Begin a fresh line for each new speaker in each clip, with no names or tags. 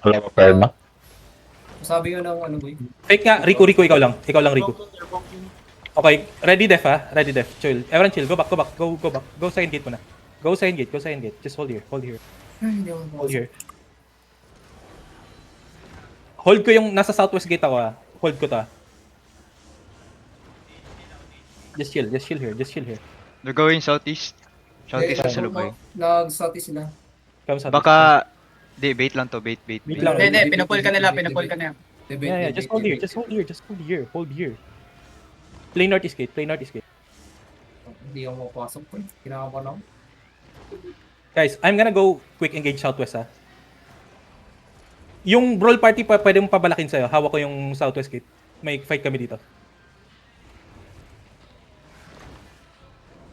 Wala pa pera na.
Sabi nga ng ano boy.
Fake nga, Rico, ikaw lang. Ikaw lang, Rico. Okay, ready def ha? Ready def. Chill. Everyone chill. Go back. Go back. Go second gate muna. Go second gate. Just hold here.
Ay, hindi ako
Hold here. Hold ko yung nasa southwest gate ako ha. Hold ko ta. Just chill here.
They're going southeast. Southeast
Eh,
sa Lubay.
Nag-sati sila.
Come southwest.
Baka, di, bait lang to, bait.
Wait lang.
Hindi, pinupul ka nila.
Yeah, just hold here. Hold here. Play northeast gate.
Hindi ako mapasok po. Kinakabahan ako.
Guys, I'm gonna go quick engage southwest ha. Yung brawl party pa pwede mong pabalakin sa'yo. Hawak ko yung southwest gate. May fight kami dito.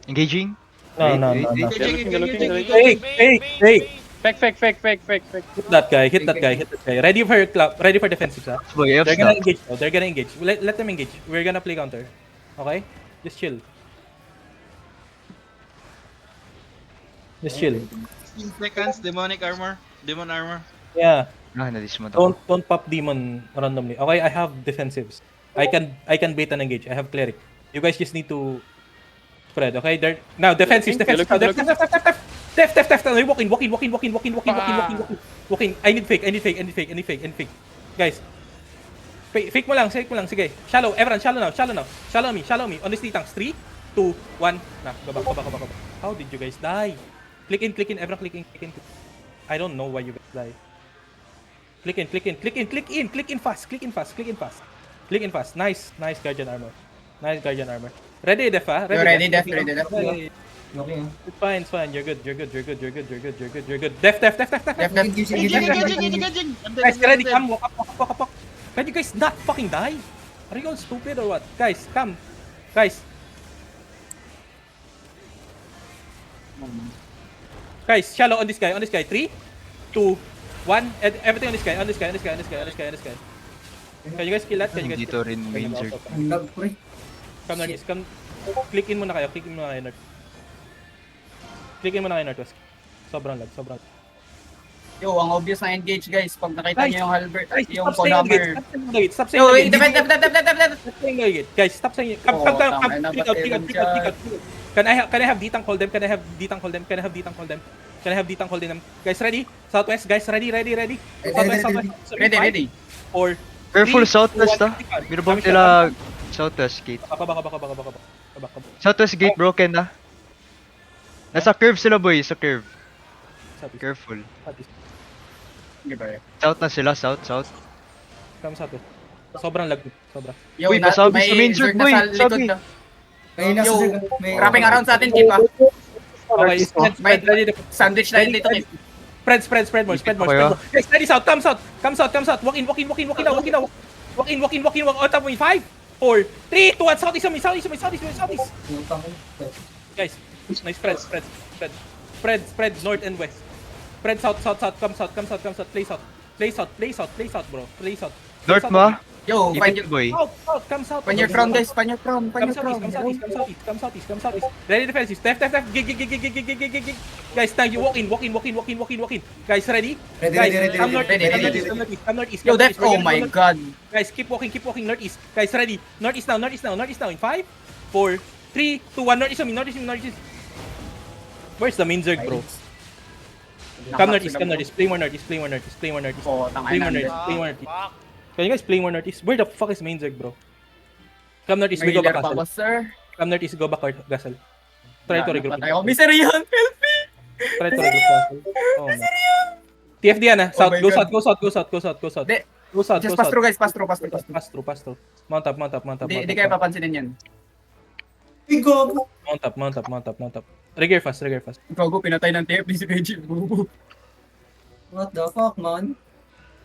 engaging.
No.
Wait.
Hey.
Fake.
Hit that guy. Ready for defensive ha.
Boy,
They're
F's
gonna
na.
engage. They're gonna engage. Let them engage. We're gonna play counter. Okay? Just chill.
16 seconds, demon armor.
Yeah.
Ah, nadis mo to.
Don't pop demon randomly. Okay, I have defensives. I can bait and engage. I have cleric. You guys just need to spread. Okay? Now defensives. Def. Walk in. I need fake. Guys. Fake mo lang. Sige. Shallow. Everyone, shallow now. Shallow me. On the street tanks. 3, 2, 1. Nah, go back. How did you guys die? Click in. Everyone click in. I don't know why you guys die. Click in fast. Nice guardian armor. Ready, Def, ha?
You're ready, Def.
Okay.
Okay.
It's fine. You're good. Def. Guys, ready? Come, walk up. Can you guys not fucking die? Are you all stupid or what? Guys, come. Guys, shallow on this guy. 3, 2, 1. Everything on this guy. Can you guys kill that?
Dito rin main zerg.
Ang lag pre.
Come Northeast, come. Click in muna kayo, North. Click in muna kayo, Northwest. Sobrang lag.
Yo, ang obvious na engage, guys. Pag nakita
Guys,
niyo yung halberd,
Guys,
yung
stop saying
polymer.
engage. Stop saying
Yo,
engage.
defend.
Stop saying engage. Guys, stop saying engage. Come,
tangina, ba't
click out. Can I have D-Tank hold them? Guys, ready? Southwest, guys, ready. Southwest.
Ready.
4,
Careful
3,
southwest
2, 1,
ah.
click out.
Binubomb
Kami
sila southwest gate.
Baka.
Southwest gate broken na. Nasa curve sila boy, sa curve. Careful. South na sila, south.
Come southwest. Sobrang lag.
Yo,
Uy, pasabi sa main
zerg
zerg, boy.
na sa likod
Sabi.
na.
May nasa
Yo,
sila. May
wrapping around sa atin, keep ah.
Okay, spread, ready to
Sandwich na dito, keep.
spread more. Guys, ready south. Come south. Walk in now. On top of me. 5, 4, 3, 2, 1. Southeast.
putang ko.
Guys, nice spread north and west. Spread south. Come south. Play south, bro. Play south.
North ba?
Yo, find
Ikot
your,
boy.
Come south.
find your from, guys. Find your from.
Come southeast. Ready defensive. Def. Gig. Guys, now you walk in. Guys, ready? Guys,
Ready.
come northeast.
Yo, Def. Oh my god.
Guys, keep walking northeast. Guys, ready? Northeast now. In 5, 4, 3, 2, 1. Northeast on me. Where's the main zerg, bro? Come northeast. Play more northeast.
Oh, tangina.
Can you guys play more northeast? Where the fuck is main zerg, bro? Come northeast, we
May
go back
healer pa
castle.
ba, sir?
Come northeast, go back Gasel. Try to regroup.
Patay ako. Miserian, help me!
Try to regroup Gasel. Oh, man. TFD yan ah. South,
my
go
God.
south.
Di,
Go south.
just pass through, guys. Pass through.
Pass through. Mount up.
Di kayo papansinin yan.
Bigo.
Mount up. Regear fast.
Gogo, pinatay ng TFD si Kenji.
What the fuck, man?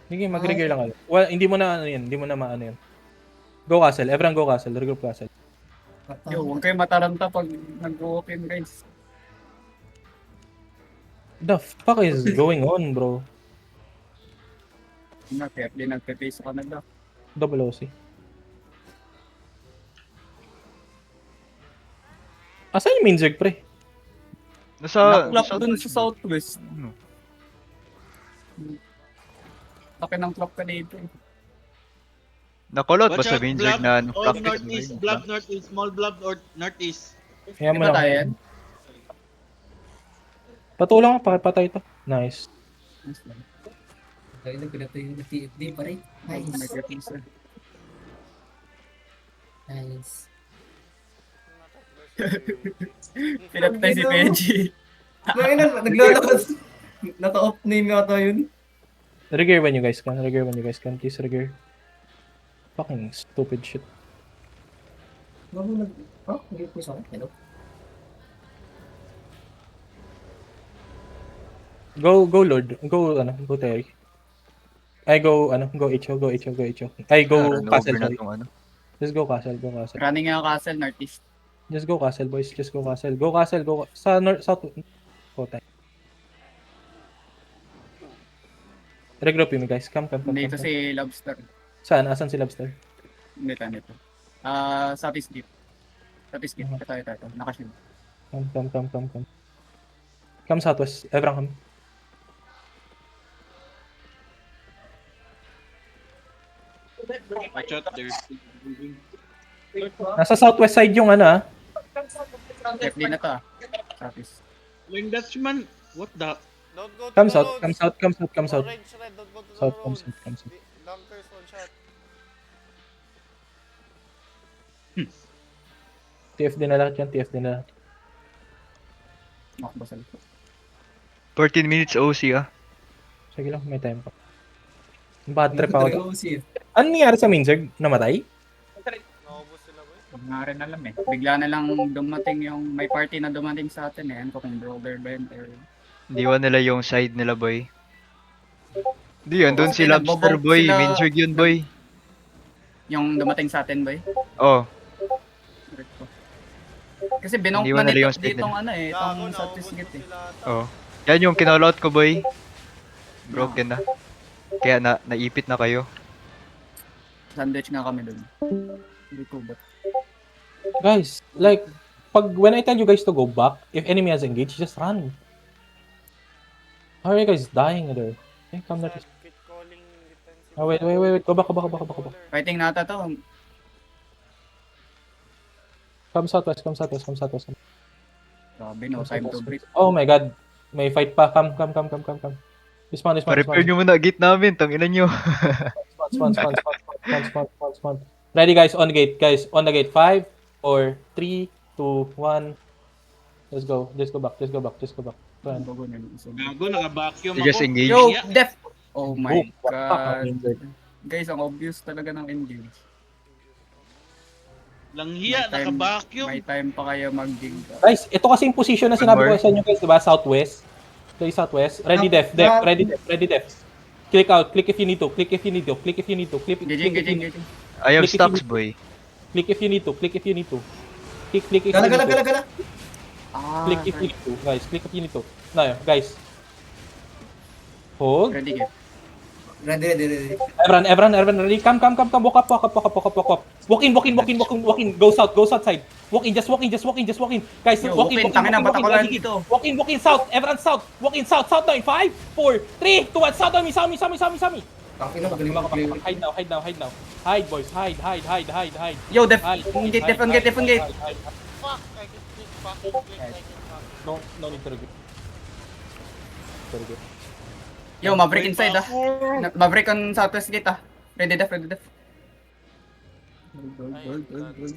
Sige, mag-regear lang kayo. Well, hindi mo na maano yan. Go castle. Everyone go castle. Regroup castle.
Yo, huwag kayo mataranta pag nag-walk in, guys.
The fuck is going on, bro?
TFD nagpe-face sa kanila.
Double OC. Asan yung main zerg, pre?
Nasa
Naklap dun sa southwest. Takin ng clock ka dito.
Nakulot ba
Watch
sa
out,
main
blob.
zerg na ano?
Oh,
practice
northeast,
mo yun?
blob northeast, small blob or northeast.
Kaya
Di
mo
ba
na.
tayo yan?
Patulang ka, patay ito. Nice.
Dahil na pinatay yung TFD pa rin.
Ay, may
Nice.
critings na.
Nice.
Pinatay si Peji.
Ngayon na, naglalakas. Naka-off name yata yun.
Regear when you guys can. Regear when you guys can. Please regear. Fucking stupid shit.
Bago nag... Oh, hindi po sa akin. Hello?
Go Lord. Go Terry. Ay, go HO. Ay, go
Turnover
Castle,
na
sorry.
tong ano.
Just go Castle.
Running nga castle, northeast.
Just go Castle, boys. Just go Castle. Go Castle, go. Sa south. Oh, time. Regroup you, guys. Come.
Dito si Lobster.
Saan? Asan si Lobster?
Nito. Southeast deep. Southeast deep. Ito. Nakashield.
Come. Come southwest. Everyone come.
Watch out, they're moving.
Nasa southwest side yung ano, ah.
FD na to ah. Southeast.
Yung Dutchman, what the?
Don't go to
Come
the
south.
roads.
Come south.
Orange red, don't go to the
South,
roads.
come south.
Dunkers one shot.
TFD na lahat yan.
Makbo sa likod.
14 minutes OC ah.
Sige lang, may time pa. Bad trip ako.
Talaga OC.
Ano nangyari sa main zerg? Namatay?
Naubos sila boy.
Huwag nga rin alam eh. Bigla na lang dumating yung may party na dumating sa atin eh. Ano ko kung brother ba yun or...
Diwan nila yung side nila boy. Di yan, doon si
Sila,
Lobster
bobog
boy.
sila.
Main zerg yun boy.
Yung dumating sa atin ba eh?
Oh,
Kasi binonk
Iniwan
na
nila
dito,
yung speed
ditong ano eh.
Gago,
Itong
naubos
Southeast
mo
gate eh.
sila ata.
oh. Yan yung kinallout ko boy. Broken na. Kaya naipit na kayo.
Sandwich nga kami dun. Hindi ko ba?
Guys, like, when I tell you guys to go back, if enemy has engaged, just run. How are you guys dying there? Okay, come there.
Sir, quit calling defensive.
Oh, wait. Go back.
Fighting nata to.
Come southwest.
Grabe, no time to break.
Oh my god. May fight pa. Come. Respawn.
Pa-repair nyo muna gate namin. Tanginan nyo.
Spawn. Ready guys, on the gate. 5, 4, 3, 2, 1. Let's go. Just go back. Run.
Bago na yung isa.
Gago, naka-vacuum
You just
ako.
engage.
Yo, def! Oh my
Boom.
god.
Fuck.
Guys, ang obvious talaga ng engage.
Langhiya,
May time-
naka-vacuum.
May time pa kayo mag-dig.
Guys, ito kasi yung position na sinabi ko sa inyo guys, diba? Southwest. Play southwest. Ready def. Ready def. Click out. Click if you need to. Click.
Gaging.
I have
Click if
stocks
you-
boy.
Click if you need to. Click if you need to. Click if you
Gala.
need to.
Ah,
Click if you need to. Guys, click if you need to. Now, guys. Hold.
ready get.
Ready.
Everyone, ready? Come. Walk up. Walk in. Go south side. Walk in. Guys,
Yo,
walk in.
tangina, bata ko lang dito.
Walk in south. Everyone south. Walk in south now in 5, 4, 3, 2, 1. South on me.
Taki na, magaling mga player.
Hide now. Hide, boys. Hide.
Yo, def!
Hide.
On gate, def on gate.
Hide.
Fuck, I can click back. I can fuck.
No need to regret.
Yo, Maverick inside ah. Maverick on southwest gate ah. Ready def.
Ay, God, bro.